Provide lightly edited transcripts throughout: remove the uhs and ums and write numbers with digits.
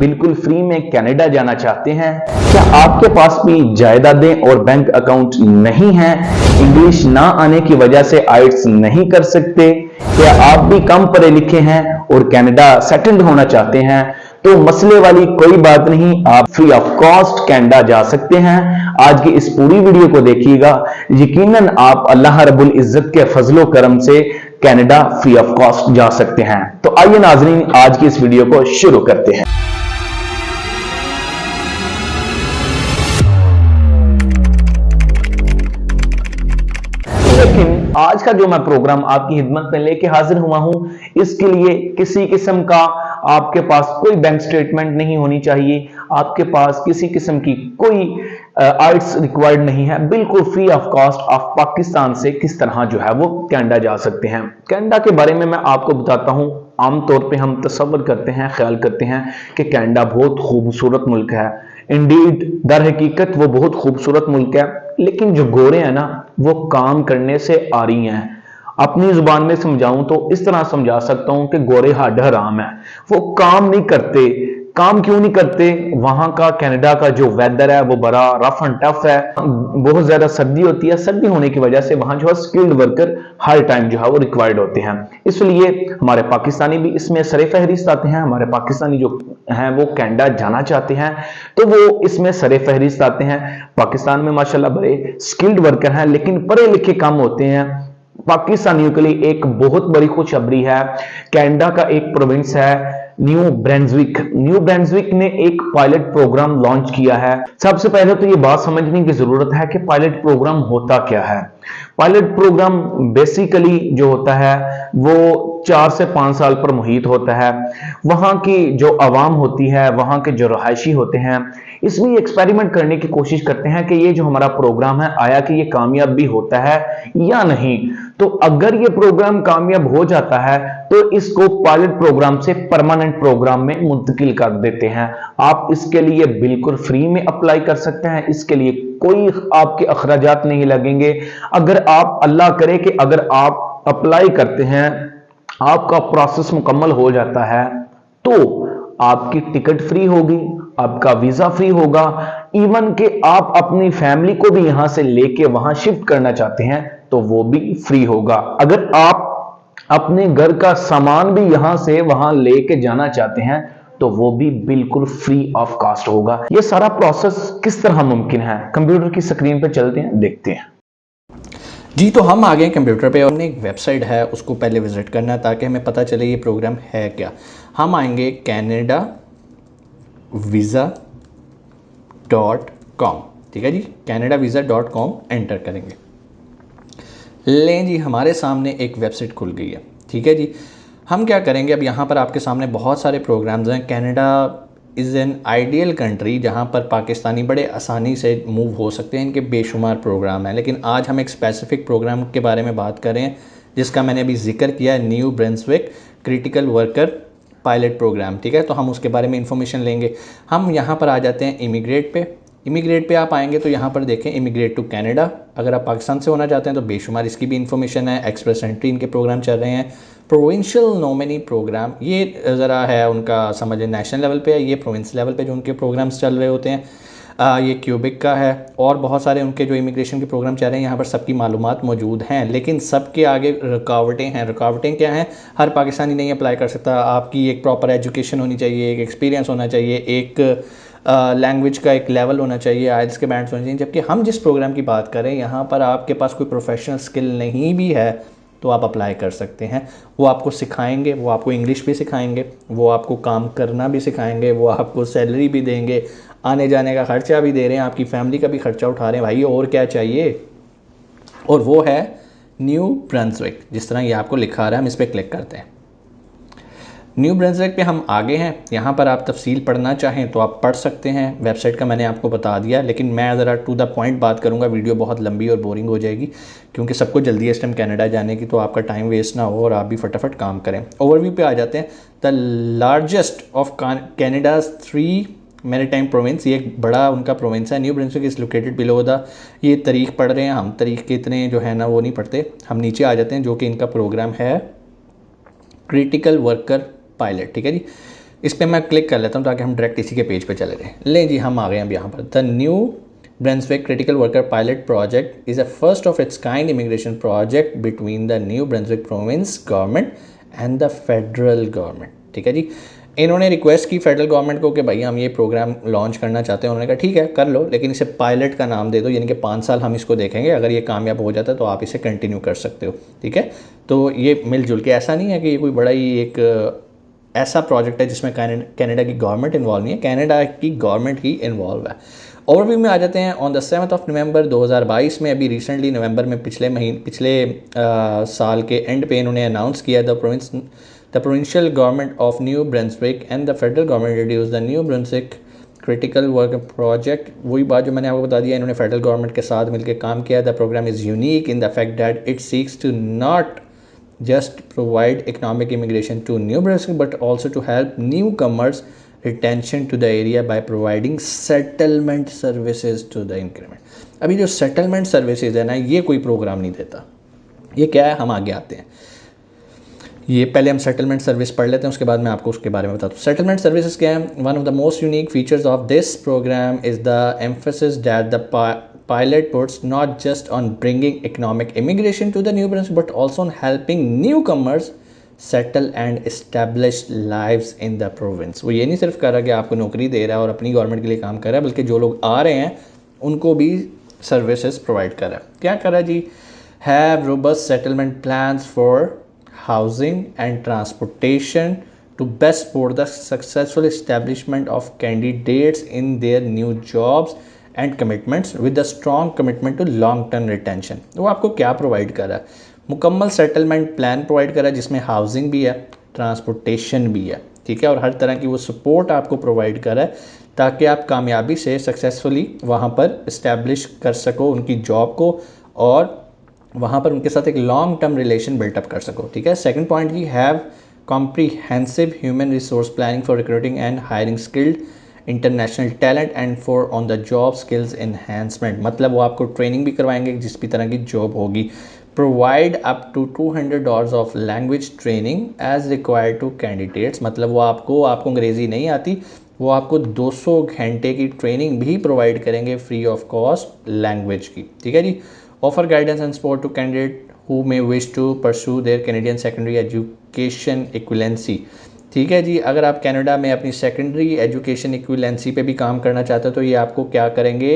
बिल्कुल फ्री में कनाडा जाना चाहते हैं? क्या आपके पास भी जायदादें और बैंक अकाउंट नहीं है? इंग्लिश ना आने की वजह से आइट्स नहीं कर सकते? क्या आप भी कम पढ़े लिखे हैं और कनाडा सेटल्ड होना चाहते हैं? तो मसले वाली कोई बात नहीं, आप फ्री ऑफ कॉस्ट कनाडा जा सकते हैं। आज की इस पूरी वीडियो को देखिएगा, यकीनन आप अल्लाह रब्बुल इज्जत के फजलो करम से कनाडा फ्री ऑफ कॉस्ट जा सकते हैं। तो आइए नाजरीन, आज की इस वीडियो को शुरू करते हैं। लेकिन आज का जो मैं प्रोग्राम आपकी खिदमत में लेके हाजिर हुआ हूं, इसके लिए किसी किस्म का आपके पास कोई बैंक स्टेटमेंट नहीं होनी चाहिए, आपके पास किसी किस्म की कोई आइट्स रिक्वायर्ड नहीं है। बिल्कुल free of cost of Pakistan से किस तरह जो है वो कनाडा जा सकते हैं। कनाडा के बारे में मैं आपको बताता हूं। आमतौर पे हम तसव्वुर करते हैं, ख्याल करते हैं कि कनाडा बहुत खूबसूरत मुल्क है। इंडीड दर हकीकत वो बहुत खूबसूरत मुल्क है, लेकिन जो गोरे हैं ना, वो काम करने से आ रही हैं। अपनी जुबान में समझाऊं तो इस तरह समझा सकता हूं कि गोरे हड हराम है, वो काम नहीं करते। काम क्यों नहीं करते? वहां का कनाडा का जो वेदर है वो बड़ा रफ एंड टफ है, बहुत ज्यादा सर्दी होती है। सर्दी होने की वजह से वहां जो है स्किल्ड वर्कर हर टाइम जो है वो रिक्वायर्ड होते हैं। इसलिए हमारे पाकिस्तानी भी इसमें सरे फहरिस्त आते हैं। हमारे पाकिस्तानी जो हैं वो कनाडा जाना चाहते हैं तो वो इसमें सरे फहरिस्त आते हैं। पाकिस्तान में माशाल्लाह बड़े स्किल्ड वर्कर हैं, लेकिन पढ़े लिखे कम होते हैं। पाकिस्तानियों के लिए एक बहुत बड़ी खुशखबरी है। कनाडा का एक प्रोविंस है न्यू ब्रंसविक। न्यू ब्रंसविक ने एक पायलट प्रोग्राम लॉन्च किया है। सबसे पहले तो ये बात समझने की जरूरत है कि पायलट प्रोग्राम होता क्या है। पायलट प्रोग्राम बेसिकली जो होता है वो 4 से 5 साल पर मुहित होता है। वहां की जो आवाम होती है, वहां के जो रहायशी होते हैं, इसमें एक्सपेरिमेंट करने की कोशिश करते हैं कि ये जो हमारा प्रोग्राम है, आया कि ये कामयाब भी होता है या नहीं। तो अगर ये प्रोग्राम कामयाब हो जाता है तो इसको पायलट प्रोग्राम से परमानेंट प्रोग्राम में मुंतकिल कर देते हैं। आप इसके लिए बिल्कुल फ्री में अप्लाई कर सकते हैं, इसके लिए कोई आपके अखराजात नहीं लगेंगे। अगर आप, अल्लाह करे कि अगर आप अप्लाई करते हैं, आपका प्रोसेस मुकम्मल हो जाता है, तो आपकी टिकट फ्री होगी, आपका वीजा फ्री होगा। इवन कि आप अपनी फैमिली को भी यहां से लेके वहां शिफ्ट करना चाहते हैं तो वो भी फ्री होगा। अगर आप अपने घर का सामान भी यहां से वहां लेके जाना चाहते हैं तो वो भी बिल्कुल फ्री ऑफ कॉस्ट होगा। ये सारा प्रोसेस किस तरह मुमकिन है, कंप्यूटर की स्क्रीन पर चलते हैं, देखते हैं। जी, तो हम आ गए कंप्यूटर पे और हमने एक वेबसाइट है उसको पहले विज़िट करना है ताकि हमें पता चले ये प्रोग्राम है क्या। हम आएंगे canadavisa.com, ठीक है जी, canadavisa.com एंटर करेंगे। लें जी, हमारे सामने एक वेबसाइट खुल गई है, ठीक है जी। हम क्या करेंगे, अब यहाँ पर आपके सामने बहुत सारे प्रोग्राम्स हैं। Canada is an ideal country जहाँ पर पाकिस्तानी बड़े आसानी से मूव हो सकते हैं। इनके बेशुमार प्रोग्राम हैं, लेकिन आज हम एक स्पेसिफिक प्रोग्राम के बारे में बात कर रहे हैं जिसका मैंने अभी जिक्र किया है, New Brunswick critical worker pilot programme, ठीक है। तो हम उसके बारे में इंफॉर्मेशन लेंगे। हम यहाँ पर आ जाते हैं इमिग्रेट पे। इमिग्रेट पे आप आएंगे तो यहाँ पर देखें इमिग्रेट टू कनाडा। अगर आप पाकिस्तान से होना चाहते हैं तो बेशुमार इसकी भी इंफॉर्मेशन है। एक्सप्रेस एंट्री इनके प्रोग्राम चल रहे हैं। प्रोविंशियल नॉमिनी प्रोग्राम, ये ज़रा है उनका समझ नेशनल लेवल पे है, ये प्रोविंस लेवल पे जो उनके प्रोग्राम्स चल रहे होते हैं। ये क्यूबिक का है और बहुत सारे उनके जो इमिग्रेशन के प्रोग्राम चल रहे हैं, यहाँ पर सबकी मालूमात मौजूद हैं। लेकिन सबके आगे रुकावटें हैं। रुकावटें क्या हैं? हर पाकिस्तानी नहीं अप्लाई कर सकता। आपकी एक प्रॉपर एजुकेशन होनी चाहिए, एक एक्सपीरियंस होना चाहिए, एक लैंग्वेज का एक लेवल होना चाहिए, आइल्स के बैंड्स होने चाहिए। जबकि हम जिस प्रोग्राम की बात करें, यहाँ पर आपके पास कोई प्रोफेशनल स्किल नहीं भी है तो आप अप्लाई कर सकते हैं। वो आपको सिखाएंगे, वो आपको इंग्लिश भी सिखाएंगे, वो आपको काम करना भी सिखाएंगे, वो आपको सैलरी भी देंगे, आने जाने का खर्चा भी दे रहे हैं, आपकी फैमिली का भी खर्चा उठा रहे हैं। भाई और क्या चाहिए? और वो है न्यू ब्रंसविक, जिस तरह ये आपको लिखा रहा है। हम इस पर क्लिक करते हैं। न्यू ब्रंसविक पे हम आगे हैं। यहाँ पर आप तफसील पढ़ना चाहें तो आप पढ़ सकते हैं। वेबसाइट का मैंने आपको बता दिया, लेकिन मैं ज़रा टू द पॉइंट बात करूँगा। वीडियो बहुत लंबी और बोरिंग हो जाएगी क्योंकि सबको जल्दी है इस टाइम कनाडा जाने की, तो आपका टाइम वेस्ट ना हो और आप भी फटाफट काम करें। ओवरव्यू पे आ जाते हैं। The largest of Canada's 3 maritime province, ये एक बड़ा उनका प्रोविंस है। New Brunswick is located below the, ये तारीख पढ़ रहे हैं हम, तारीख के इतने जो है ना वो नहीं पढ़ते। हम नीचे आ जाते हैं, जो कि इनका प्रोग्राम है क्रिटिकल वर्कर पायलट, ठीक है जी। इस पर मैं क्लिक कर लेता हूँ ताकि हम डायरेक्ट इसी के पेज पे चले जाएँ। ले जी हम आ गए हैं अब यहाँ पर। The new Brunswick critical worker pilot project is a first of its kind immigration project between the new Brunswick province government and the federal government. ठीक है जी, इन्होंने रिक्वेस्ट की फेडरल गवर्नमेंट को कि भाई हम ये प्रोग्राम लॉन्च करना चाहते हैं। उन्होंने कहा ठीक है कर लो, लेकिन इसे पायलट का नाम दे दो, यानी कि 5 साल हम इसको देखेंगे, अगर ये कामयाब हो जाता है तो आप इसे कंटिन्यू कर सकते हो। ठीक है, तो ये मिलजुल के, ऐसा नहीं है कि ये कोई बड़ा ही एक ऐसा प्रोजेक्ट है जिसमें कनाडा की गवर्नमेंट इन्वॉल्व नहीं है, कनाडा की गवर्नमेंट ही इन्वॉल्व है। ओवरव्यू में आ जाते हैं। ऑन द 7 नवंबर 2022 में, अभी रिसेंटली नवंबर में, पिछले साल के एंड पे इन्होंने अनाउंस किया the provincial government of New Brunswick and the federal government introduced the New Brunswick critical work project। वही बात जो मैंने आपको बता दिया, इन्होंने फेडरल गवर्नमेंट के साथ मिलकर काम किया। The programme is unique in the fact that it seeks to not just provide economic immigration to New Brunswick but also to help newcomers retention to the area by providing settlement services to the increment। अभी जो settlement services है ना, ये कोई programme नहीं देता। ये क्या है, हम आगे आते हैं। ये पहले हम सेटलमेंट सर्विस पढ़ लेते हैं, उसके बाद मैं आपको उसके बारे में बताता हूँ। सेटलमेंट सर्विसेज क्या है? One of the most unique features of this programme is the emphasis that the pilot puts not just on bringing economic immigration to the New Brunswick but also on helping newcomers settle and establish lives in the province। वो ये नहीं सिर्फ कर रहा कि आपको नौकरी दे रहा है और अपनी गवर्नमेंट के लिए काम कर रहा है, बल्कि जो लोग आ रहे हैं उनको भी सर्विसेज प्रोवाइड कर रहा है। क्या कर रहा है जी? Have robust settlement plans for housing and transportation to best support the successful establishment of candidates in their new jobs and commitments with a strong commitment to long term retention। वो आपको क्या प्रोवाइड कर रहा है? मुकम्मल settlement plan provide कर रहा है जिसमें हाउसिंग भी है, ट्रांसपोर्टेशन भी है। ठीक है, और हर तरह की वो सपोर्ट आपको प्रोवाइड कर रहा है ताकि आप कामयाबी से सक्सेसफुली वहाँ पर इस्टेब्लिश कर सको उनकी जॉब को और वहाँ पर उनके साथ एक लॉन्ग टर्म रिलेशन बिल्टअप कर सको। ठीक है, सेकंड पॉइंट जी, have comprehensive human resource planning for recruiting and hiring skilled international talent and for on the job skills enhancement. मतलब वो आपको ट्रेनिंग भी करवाएंगे जिस भी तरह की जॉब होगी। Provide up to $200 of language training as required to candidates. मतलब वो आपको अंग्रेज़ी नहीं आती, वो आपको 200 घंटे की ट्रेनिंग भी प्रोवाइड करेंगे फ्री ऑफ कॉस्ट लैंग्वेज की। ठीक है जी। Offer guidance and support to candidate who may wish to pursue their Canadian secondary education equivalency. ठीक है जी, अगर आप कनाडा में अपनी सेकेंडरी एजुकेशन इक्विवेलेंसी पे भी काम करना चाहते हो तो ये आपको क्या करेंगे?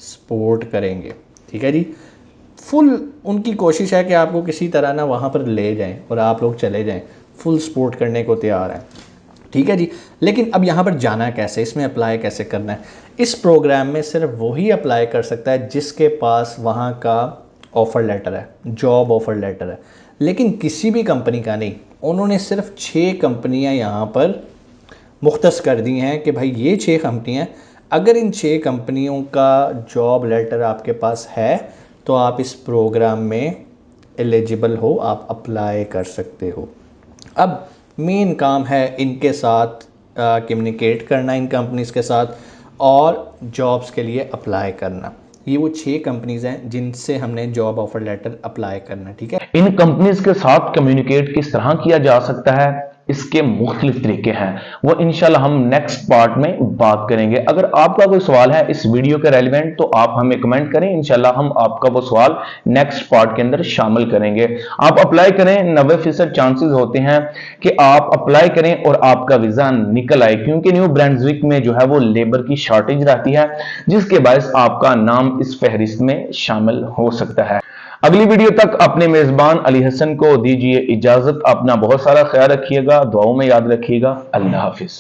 सपोर्ट करेंगे। ठीक है जी, फुल उनकी कोशिश है कि आपको किसी तरह ना वहाँ पर ले जाएं और आप लोग चले जाएं, फुल सपोर्ट करने को तैयार हैं। ठीक है जी, लेकिन अब यहाँ पर जाना कैसे, इसमें अप्लाई कैसे करना है? इस प्रोग्राम में सिर्फ वही अप्लाई कर सकता है जिसके पास वहाँ का ऑफ़र लेटर है, जॉब ऑफ़र लेटर है, लेकिन किसी भी कंपनी का नहीं। उन्होंने सिर्फ 6 कंपनियाँ यहाँ पर मुख्तस कर दी हैं कि भाई ये 6 कंपनियाँ, अगर इन 6 कंपनियों का जॉब लेटर आपके पास है तो आप इस प्रोग्राम में एलिजिबल हो, आप अप्लाई कर सकते हो। अब मेन काम है इनके साथ कम्युनिकेट करना, इन कंपनीज़ के साथ, और जॉब्स के लिए अप्लाई करना। ये वो 6 कंपनीज़ हैं जिनसे हमने जॉब ऑफर लेटर अप्लाई करना। ठीक है, इन कंपनीज के साथ कम्युनिकेट किस तरह किया जा सकता है, इसके मुख्तलिफ तरीके हैं, वो इंशाल्लाह हम नेक्स्ट पार्ट में बात करेंगे। अगर आपका कोई सवाल है इस वीडियो के रेलिवेंट तो आप हमें कमेंट करें, इंशाल्लाह हम आपका वो सवाल नेक्स्ट पार्ट के अंदर शामिल करेंगे। आप अप्लाई करें, 90% चांसेस होते हैं कि आप अप्लाई करें और आपका वीजा निकल आए, क्योंकि न्यू ब्रंसविक में जो है वो लेबर की शॉर्टेज रहती है, जिसके बायस आपका नाम इस फहरिस्त में शामिल हो सकता है। अगली वीडियो तक अपने मेजबान अली हसन को दीजिए इजाजत। अपना बहुत सारा ख्याल रखिएगा, दुआओं में याद रखिएगा। अल्लाह हाफिज।